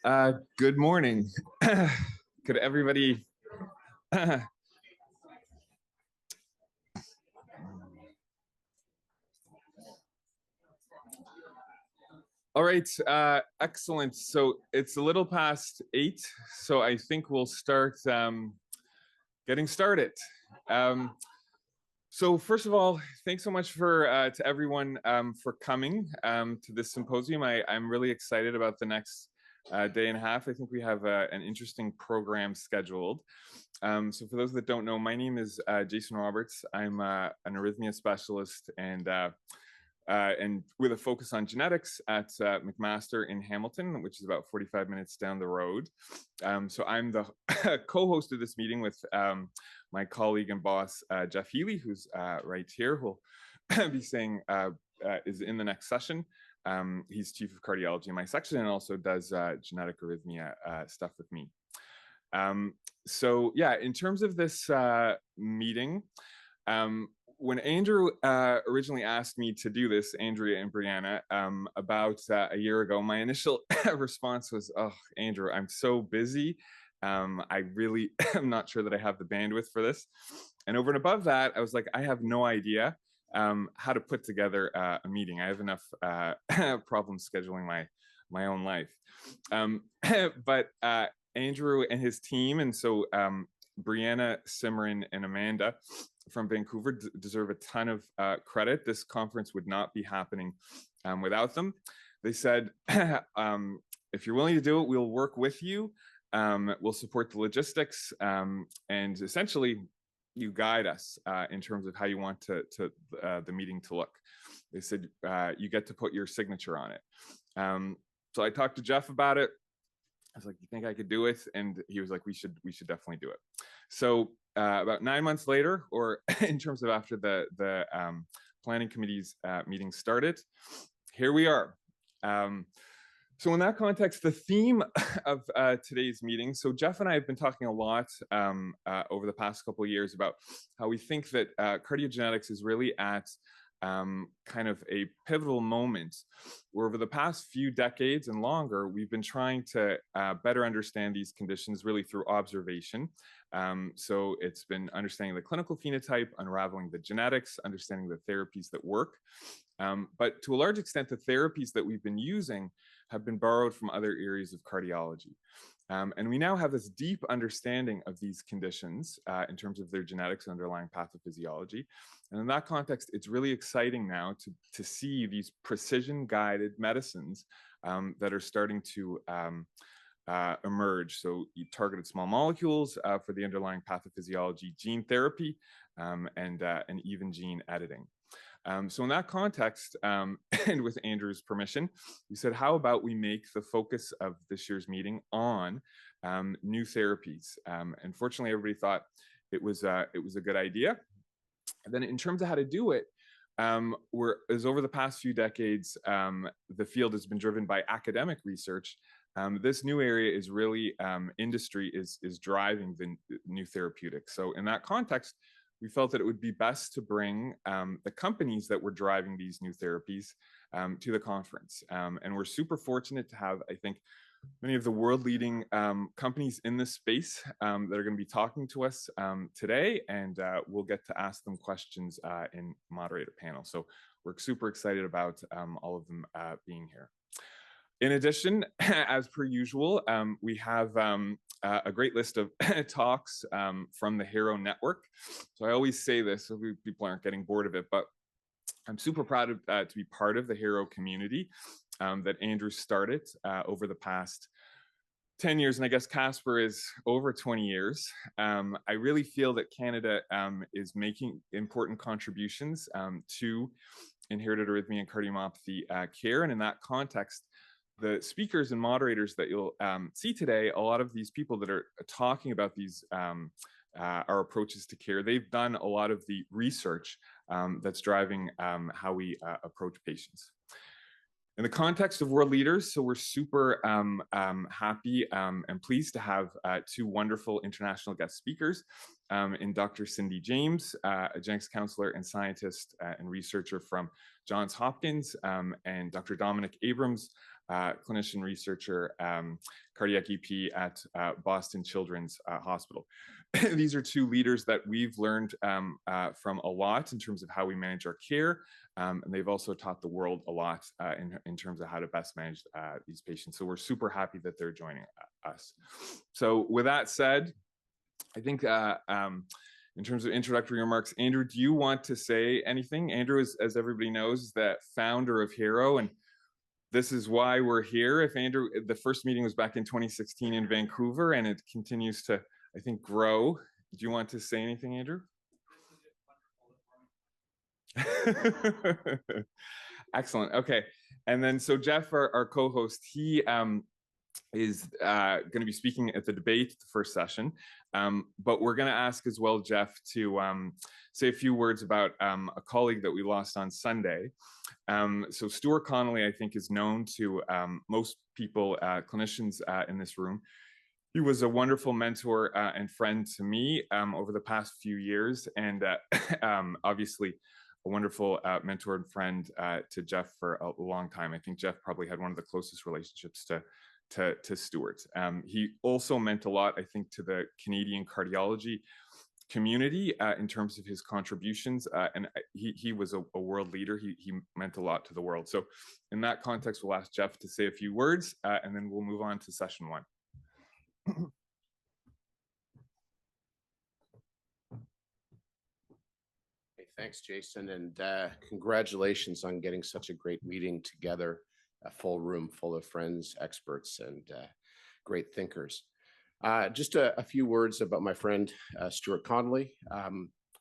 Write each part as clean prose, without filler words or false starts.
Good morning. Could everybody... All right, excellent. So it's a little past 8, so I think we'll start getting started. So first of all, thanks so much to everyone for coming to this symposium. I'm really excited about the next day and a half. I think we have an interesting program scheduled. So for those that don't know, my name is Jason Roberts. I'm an arrhythmia specialist and with a focus on genetics at McMaster in Hamilton, which is about 45 minutes down the road. So I'm the co-host of this meeting with my colleague and boss, Jeff Healey, who's right here, who'll be saying is in the next session. He's chief of cardiology in my section and also does genetic arrhythmia stuff with me. So yeah, in terms of this meeting, when Andrew originally asked me to do this, Andrea and Brianna, about a year ago, my initial response was, "Oh, Andrew, I'm so busy. I really am not sure that I have the bandwidth for this." And over and above that, I was like, I have no idea how to put together a meeting. I have enough problems scheduling my own life. But Andrew and his team, and so Brianna, Simran, and Amanda from Vancouver deserve a ton of credit. This conference would not be happening without them. They said, if you're willing to do it, we'll work with you. We'll support the logistics, and essentially you guide us in terms of how you want the meeting to look. They said, you get to put your signature on it. So I talked to Jeff about it. I was like, "You think I could do it?" And he was like, we should definitely do it. So about 9 months later, or in terms of after the planning committee's meeting started, here we are. So in that context, the theme of today's meeting, so Jeff and I have been talking a lot over the past couple of years about how we think that cardiogenetics is really at kind of a pivotal moment where over the past few decades and longer, we've been trying to better understand these conditions really through observation. So it's been understanding the clinical phenotype, unraveling the genetics, understanding the therapies that work. But to a large extent, the therapies that we've been using have been borrowed from other areas of cardiology. And we now have this deep understanding of these conditions in terms of their genetics and underlying pathophysiology. And in that context, it's really exciting now to see these precision-guided medicines that are starting to emerge. So you targeted small molecules for the underlying pathophysiology, gene therapy, and even gene editing. So in that context, and with Andrew's permission, we said, how about we make the focus of this year's meeting on new therapies? And fortunately, everybody thought it was a good idea. And then in terms of how to do it, as over the past few decades, the field has been driven by academic research. This new area is really industry is driving the new therapeutics. So in that context, we felt that it would be best to bring the companies that were driving these new therapies to the conference. And we're super fortunate to have, I think, many of the world-leading companies in this space that are going to be talking to us today, and we'll get to ask them questions in moderator panel. So we're super excited about all of them being here. In addition, as per usual, we have a great list of talks from the HiRO network. So I always say this, so people aren't getting bored of it, but I'm super proud to be part of the HiRO community that Andrew started over the past 10 years, and I guess Casper is over 20 years. I really feel that Canada is making important contributions to inherited arrhythmia and cardiomyopathy care, and in that context, the speakers and moderators that you'll see today, a lot of these people that are talking about these our approaches to care, they've done a lot of the research that's driving how we approach patients. In the context of world leaders, so we're super happy and pleased to have two wonderful international guest speakers in Dr. Cindy James, a genetics counselor and scientist and researcher from Johns Hopkins, and Dr. Dominic Abrams, clinician researcher, cardiac EP at Boston Children's Hospital. These are two leaders that we've learned from a lot in terms of how we manage our care. And they've also taught the world a lot in terms of how to best manage these patients. So we're super happy that they're joining us. So with that said, I think in terms of introductory remarks, Andrew, do you want to say anything? Andrew, as everybody knows, is the founder of HiRO, and this is why we're here. If Andrew, the first meeting was back in 2016 in Vancouver, and it continues to, I think, grow. Do you want to say anything, Andrew? Excellent. Okay. And then, so Jeff, our co-host, he is going to be speaking at the debate, the first session. But we're going to ask as well, Jeff, to say a few words about a colleague that we lost on Sunday. So Stuart Connolly, I think, is known to most people, clinicians in this room. He was a wonderful mentor and friend to me over the past few years, and obviously a wonderful mentor and friend to Jeff for a long time. I think Jeff probably had one of the closest relationships to Stuart. He also meant a lot, I think, to the Canadian cardiology community in terms of his contributions, and he was a world leader. He meant a lot to the world. So in that context, we'll ask Jeff to say a few words, and then we'll move on to session one. Hey, thanks, Jason, and congratulations on getting such a great meeting together, a full room full of friends, experts, and great thinkers. Just a few words about my friend, Stuart Connolly.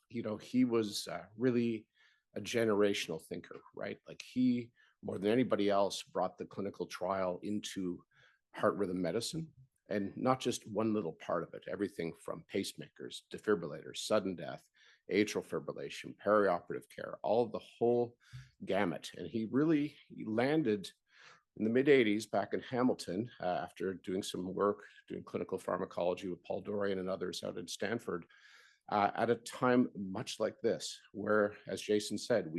You know, he was really a generational thinker, right? Like he, more than anybody else, brought the clinical trial into heart rhythm medicine, and not just one little part of it, everything from pacemakers, defibrillators, sudden death, atrial fibrillation, perioperative care, all of the whole gamut. And he landed in the mid-'80s back in Hamilton after doing some work, doing clinical pharmacology with Paul Dorian and others out at Stanford, at a time much like this, where, as Jason said,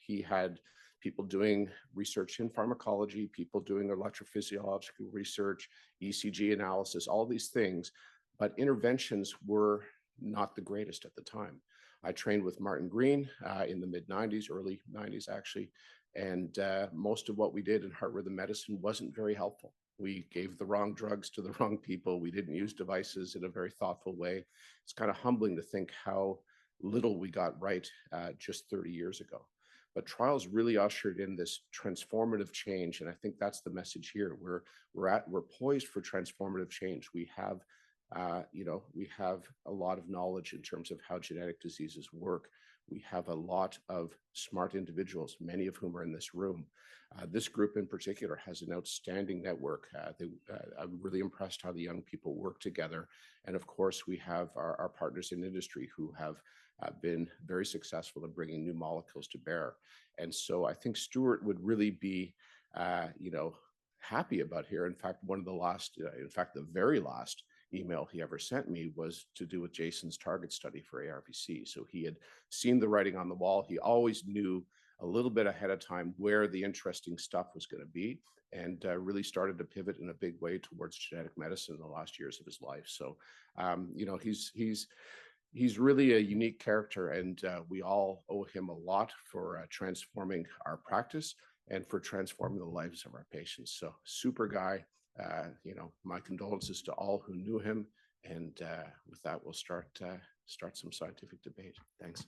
he had people doing research in pharmacology, people doing electrophysiological research, ECG analysis, all these things, but interventions were not the greatest at the time. I trained with Martin Green in the mid-'90s, early '90s actually, and most of what we did in heart rhythm medicine wasn't very helpful. We gave the wrong drugs to the wrong people. We didn't use devices in a very thoughtful way. It's kind of humbling to think how little we got right just 30 years ago. But trials really ushered in this transformative change, and I think that's the message here. We're poised for transformative change. We have we have a lot of knowledge in terms of how genetic diseases work. We have a lot of smart individuals, many of whom are in this room. This group in particular has an outstanding network. I'm really impressed how the young people work together. And of course, we have our partners in industry who have been very successful in bringing new molecules to bear. And so I think Stuart would really be, happy about here. In fact, the very last email he ever sent me was to do with Jason's target study for ARVC. So he had seen the writing on the wall. He always knew a little bit ahead of time where the interesting stuff was going to be, and really started to pivot in a big way towards genetic medicine in the last years of his life. So, he's really a unique character, and we all owe him a lot for transforming our practice and for transforming the lives of our patients. So super guy. My condolences to all who knew him. And with that, we'll start some scientific debate. Thanks.